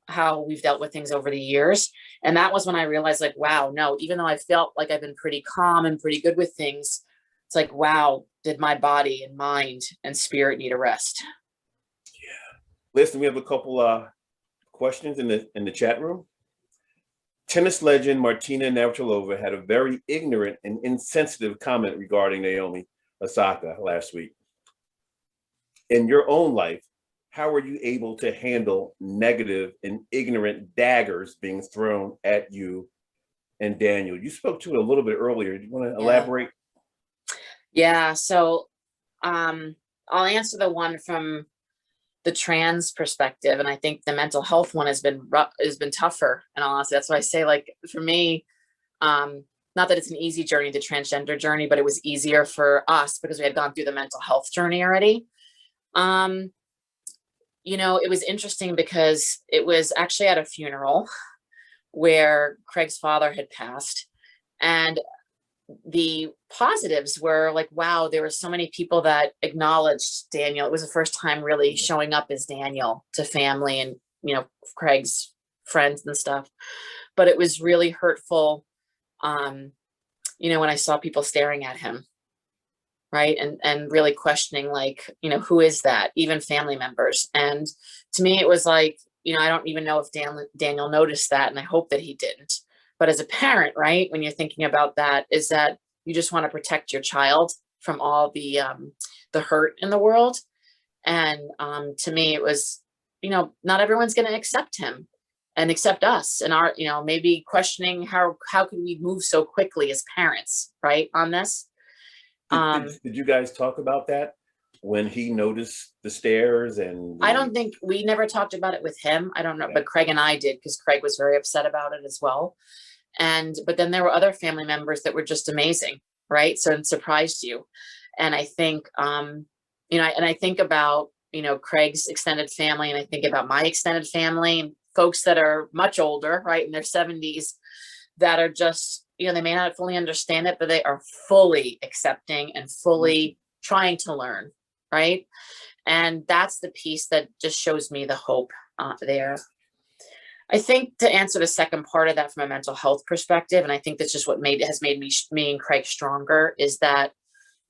how we've dealt with things over the years. And that was when I realized, like, wow, no, even though I felt like I've been pretty calm and pretty good with things, it's like, wow, did my body and mind and spirit need a rest? Yeah. Listen, we have a couple questions in the chat room. Tennis legend Martina Navratilova had a very ignorant and insensitive comment regarding Naomi Osaka last week. In your own life, how are you able to handle negative and ignorant daggers being thrown at you and Daniel? You spoke to it a little bit earlier. Do you want to elaborate? Yeah. So I'll answer the one from the trans perspective. And I think the mental health one has been rough, has been tougher. And honestly, that's why I say, like, for me, not that it's an easy journey, the transgender journey, but it was easier for us because we had gone through the mental health journey already. You know, it was interesting because it was actually at a funeral where Craig's father had passed. And the positives were like, wow, there were so many people that acknowledged Daniel. It was the first time really showing up as Daniel to family and, you know, Craig's friends and stuff. But it was really hurtful, you know, when I saw people staring at him, right? And really questioning, like, you know, who is that? Even family members. And to me, it was like, you know, I don't even know if Daniel noticed that, and I hope that he didn't. But as a parent, right, when you're thinking about that, is that you just want to protect your child from all the hurt in the world. And to me, it was, you know, not everyone's going to accept him and accept us, and our, you know, maybe questioning how could we move so quickly as parents, right, on this. Did you guys talk about that when he noticed the stares? And I don't think we never talked about it with him. I don't know, but Craig and I did, because Craig was very upset about it as well. But then there were other family members that were just amazing, right? So it surprised you. And I think, you know, and I think about, you know, Craig's extended family, and I think about my extended family, folks that are much older, right, in their 70s, that are just, you know, they may not fully understand it, but they are fully accepting and fully trying to learn, right? And that's the piece that just shows me the hope there. I think, to answer the second part of that from a mental health perspective, and I think that's just what has made me and Craig stronger, is that,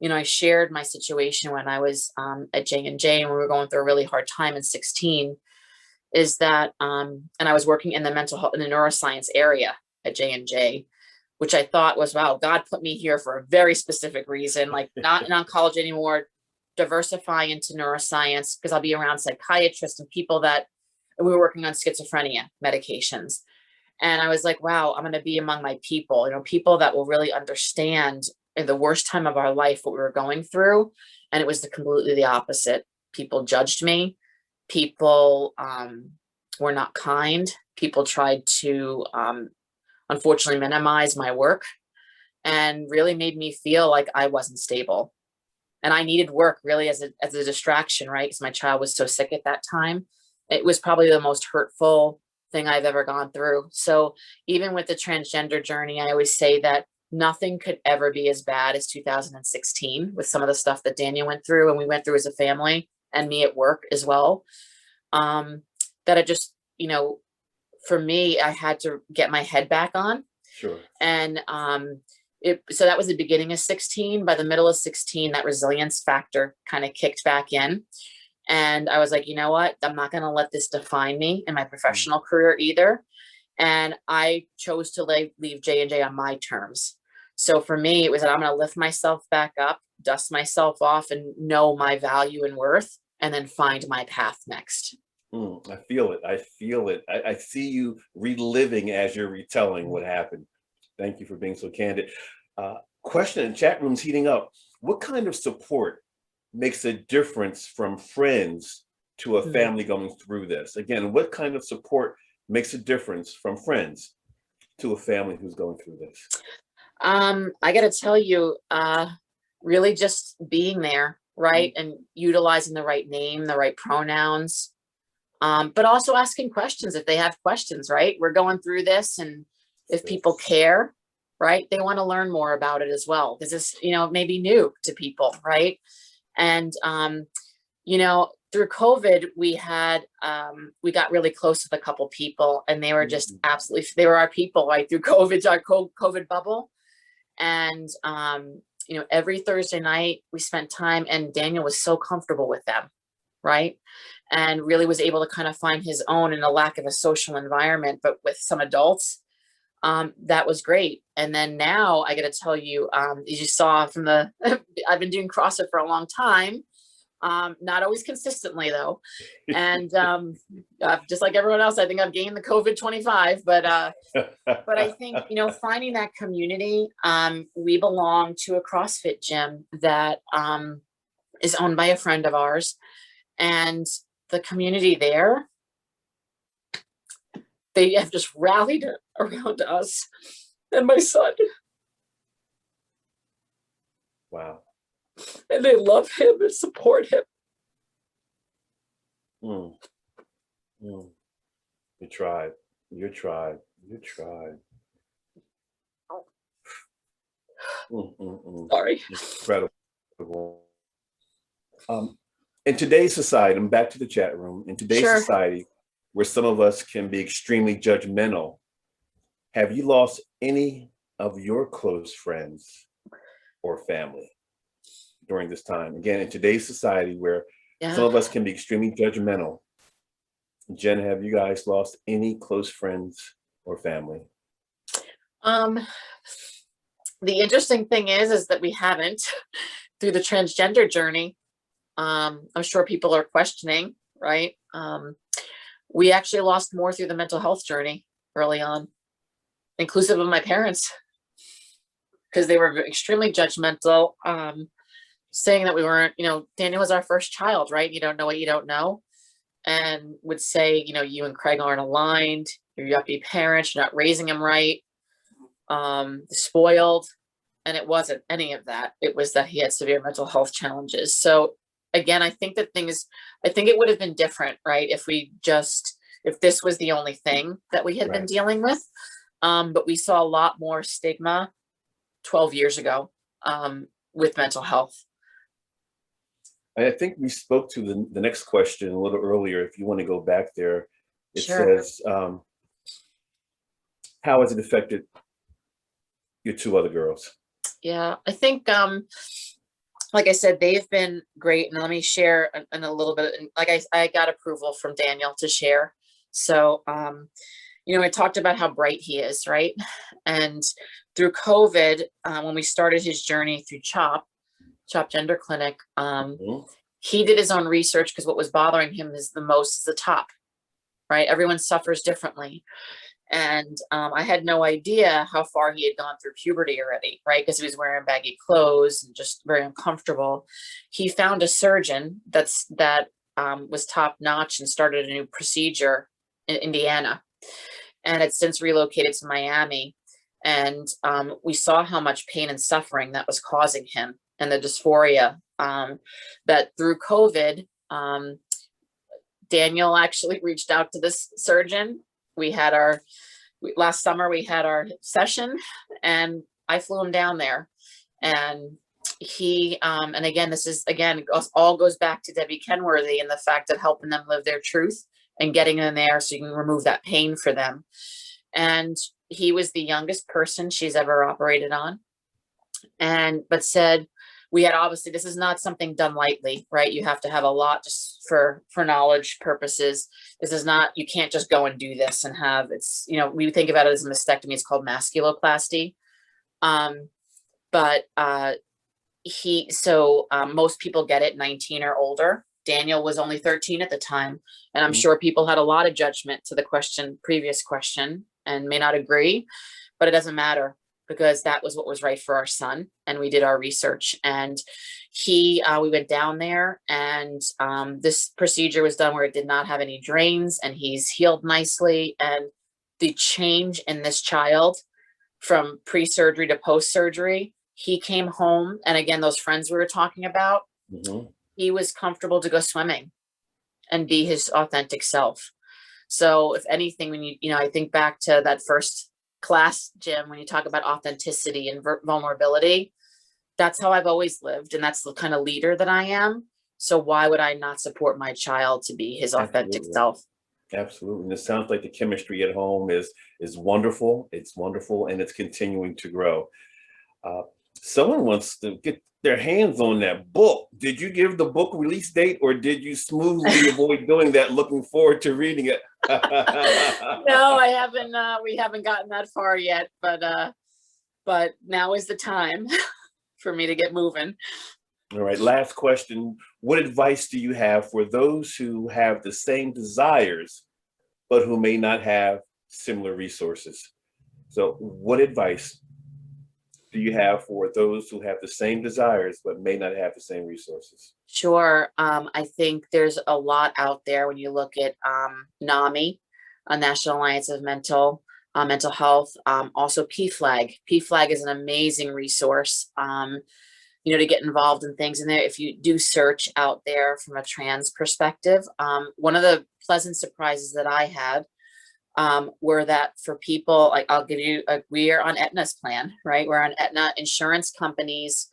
you know, I shared my situation when I was at J&J, and we were going through a really hard time in 16, is that, and I was working in the mental health, in the neuroscience area at J&J, which I thought was, wow, God put me here for a very specific reason, like not in oncology anymore, diversify into neuroscience, because I'll be around psychiatrists and people that, we were working on schizophrenia medications. And I was like, wow, I'm going to be among my people, you know, people that will really understand in the worst time of our life what we were going through. And it was completely the opposite. People judged me. People were not kind. People tried to, unfortunately, minimize my work, and really made me feel like I wasn't stable. And I needed work really as a distraction, right? Because my child was so sick at that time. It was probably the most hurtful thing I've ever gone through. So even with the transgender journey, I always say that nothing could ever be as bad as 2016 with some of the stuff that Daniel went through and we went through as a family, and me at work as well. That I just, you know, for me, I had to get my head back on. Sure. And so that was the beginning of 16. By the middle of 16, that resilience factor kind of kicked back in. And I was like, you know what? I'm not going to let this define me in my professional career either. And I chose to leave J&J on my terms. So for me, it was that I'm going to lift myself back up, dust myself off, and know my value and worth, and then find my path next. I feel it. I feel it. I see you reliving as you're retelling what happened. Thank you for being so candid. Question in chat rooms heating up. What kind of support makes a difference from friends to a family going through this? Again, what kind of support makes a difference from friends to a family who's going through this? I got to tell you, really just being there, right? And utilizing the right name, the right pronouns, but also asking questions if they have questions, right? We're going through this, and if people care, right, they want to learn more about it as well, because this, you know, may be new to people, right? And, you know, through COVID, we got really close with a couple people, and they were just absolutely, they were our people, right? Through COVID, our COVID bubble. And, you know, every Thursday night we spent time, and Daniel was so comfortable with them, right? And really was able to kind of find his own in a lack of a social environment, but with some adults. That was great. And then now I got to tell you, as you saw from I've been doing CrossFit for a long time, not always consistently though. And just like everyone else, I think I've gained the COVID 25, but I think, you know, finding that community, we belong to a CrossFit gym that is owned by a friend of ours. And the community there, they have just rallied around us and my son, Wow. and they love him and support him. Mm. Mm. Your tribe. Your tribe. Your tribe. Sorry. Incredible. In today's society, I'm back to the chat room. In today's Sure. society, where some of us can be extremely judgmental, have you lost any of your close friends or family during this time? Again, in today's society, where some of us can be extremely judgmental, Jen, have you guys lost any close friends or family? The interesting thing is that we haven't through the transgender journey. I'm sure people are questioning, right? We actually lost more through the mental health journey early on, inclusive of my parents, because they were extremely judgmental, saying that we weren't, Daniel was our first child, right? You don't know what you don't know. And would say, you and Craig aren't aligned, you're yuppie parents, you're not raising him right, spoiled. And it wasn't any of that. It was that he had severe mental health challenges. So again, I think it would have been different, right? If this was the only thing that we had been dealing with. But we saw a lot more stigma 12 years ago with mental health. I think we spoke to the next question a little earlier. If you want to go back there, it Sure. says, how has it affected your two other girls? Yeah, I think, like I said, they've been great. And let me share in a little bit, like I got approval from Daniel to share. So, I talked about how bright he is, right? And through COVID, when we started his journey through CHOP Gender Clinic, he did his own research because what was bothering him is the top, right? Everyone suffers differently. And I had no idea how far he had gone through puberty already, right? Because he was wearing baggy clothes and just very uncomfortable. He found a surgeon that was top notch and started a new procedure in Indiana, and had since relocated to Miami. And we saw how much pain and suffering that was causing him, and the dysphoria that through COVID, Daniel actually reached out to this surgeon. Last summer we had our session, and I flew him down there, and he, and again, all goes back to Debbie Kenworthy and the fact of helping them live their truth and getting them there so you can remove that pain for them. And he was the youngest person she's ever operated on, but said, we had, obviously, this is not something done lightly, right? You have to have a lot just for knowledge purposes. This is not, you can't just go and do this and have, we think about it as a mastectomy. It's called masculoplasty. But most people get it 19 or older. Daniel was only 13 at the time. And I'm sure people had a lot of judgment to the previous question, and may not agree, but it doesn't matter, because that was what was right for our son. And we did our research, and we went down there, and this procedure was done where it did not have any drains, and he's healed nicely. And the change in this child from pre-surgery to post-surgery, he came home. And again, those friends we were talking about, he was comfortable to go swimming and be his authentic self. So if anything, when I think back to that first class, Jim, when you talk about authenticity and vulnerability, that's how I've always lived. And that's the kind of leader that I am. So why would I not support my child to be his authentic self? Absolutely. And it sounds like the chemistry at home is wonderful. It's wonderful, and it's continuing to grow. Someone wants to get their hands on that book. Did you give the book release date, or did you smoothly avoid doing that, looking forward to reading it? No, I haven't. We haven't gotten that far yet, but now is the time for me to get moving. All right, last question. What advice do you have for those who have the same desires, but who may not have similar resources? So what advice do you have for those who have the same desires but may not have the same resources? Sure. I think there's a lot out there when you look at NAMI, National Alliance of Mental Health. Also PFLAG. PFLAG is an amazing resource, to get involved in things. And there, if you do search out there from a trans perspective, one of the pleasant surprises that I had were that for people, like I'll give you, we are on Aetna's plan, right? We're on Aetna. Insurance companies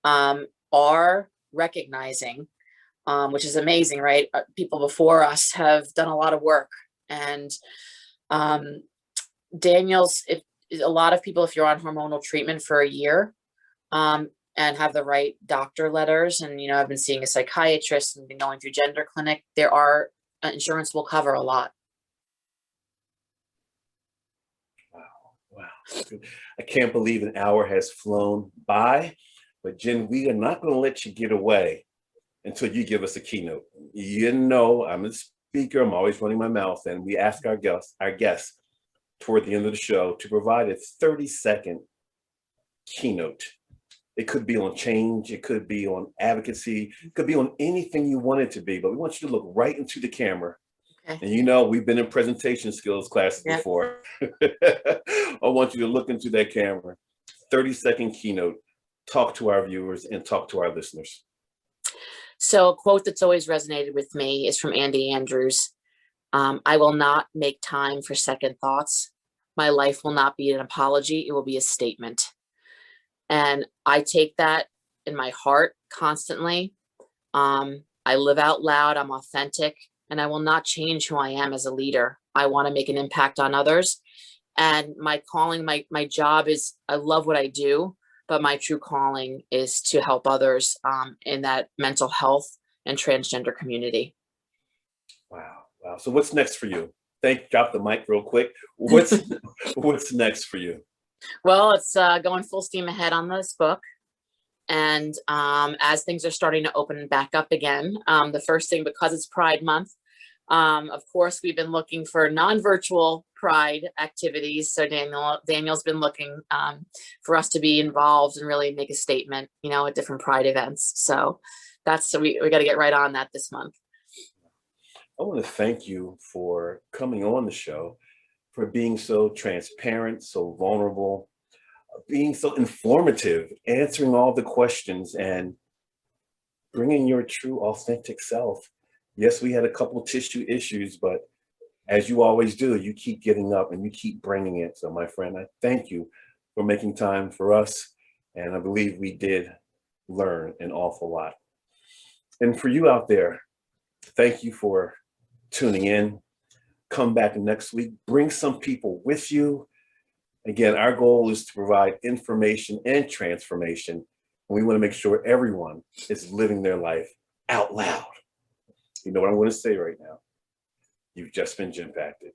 are recognizing, which is amazing, right? People before us have done a lot of work, and Daniel's, if a lot of people, if you're on hormonal treatment for a year, and have the right doctor letters, and I've been seeing a psychiatrist and been going through gender clinic, there are insurance will cover a lot. Wow. I can't believe an hour has flown by, but Jen, we are not going to let you get away until you give us a keynote. I'm a speaker, I'm always running my mouth, and we ask our guests toward the end of the show to provide a 30-second keynote. It could be on change, it could be on advocacy, it could be on anything you want it to be, but we want you to look right into the camera. Okay. And we've been in presentation skills classes before. I want you to look into that camera, 30-second keynote, talk to our viewers and talk to our listeners. So a quote that's always resonated with me is from Andy Andrews. I will not make time for second thoughts. My life will not be an apology. It will be a statement. And I take that in my heart constantly. I live out loud. I'm authentic, and I will not change who I am as a leader. I want to make an impact on others. And my calling, my job is, I love what I do, but my true calling is to help others in that mental health and transgender community. Wow. So what's next for you? Drop the mic real quick. What's next for you? Well, it's going full steam ahead on this book. And as things are starting to open back up again, the first thing, because it's Pride Month, of course, we've been looking for non-virtual Pride activities. So Daniel's been looking for us to be involved and really make a statement, at different Pride events. So we got to get right on that this month. I want to thank you for coming on the show, for being so transparent, so vulnerable, being so informative, answering all the questions, and bringing your true, authentic self. Yes, we had a couple tissue issues, but as you always do, you keep getting up and you keep bringing it. So my friend, I thank you for making time for us. And I believe we did learn an awful lot. And for you out there, thank you for tuning in. Come back next week, bring some people with you. Again, our goal is to provide information and transformation. And we want to make sure everyone is living their life out loud. You know what I'm going to say right now? You've just been Gym-Pacted.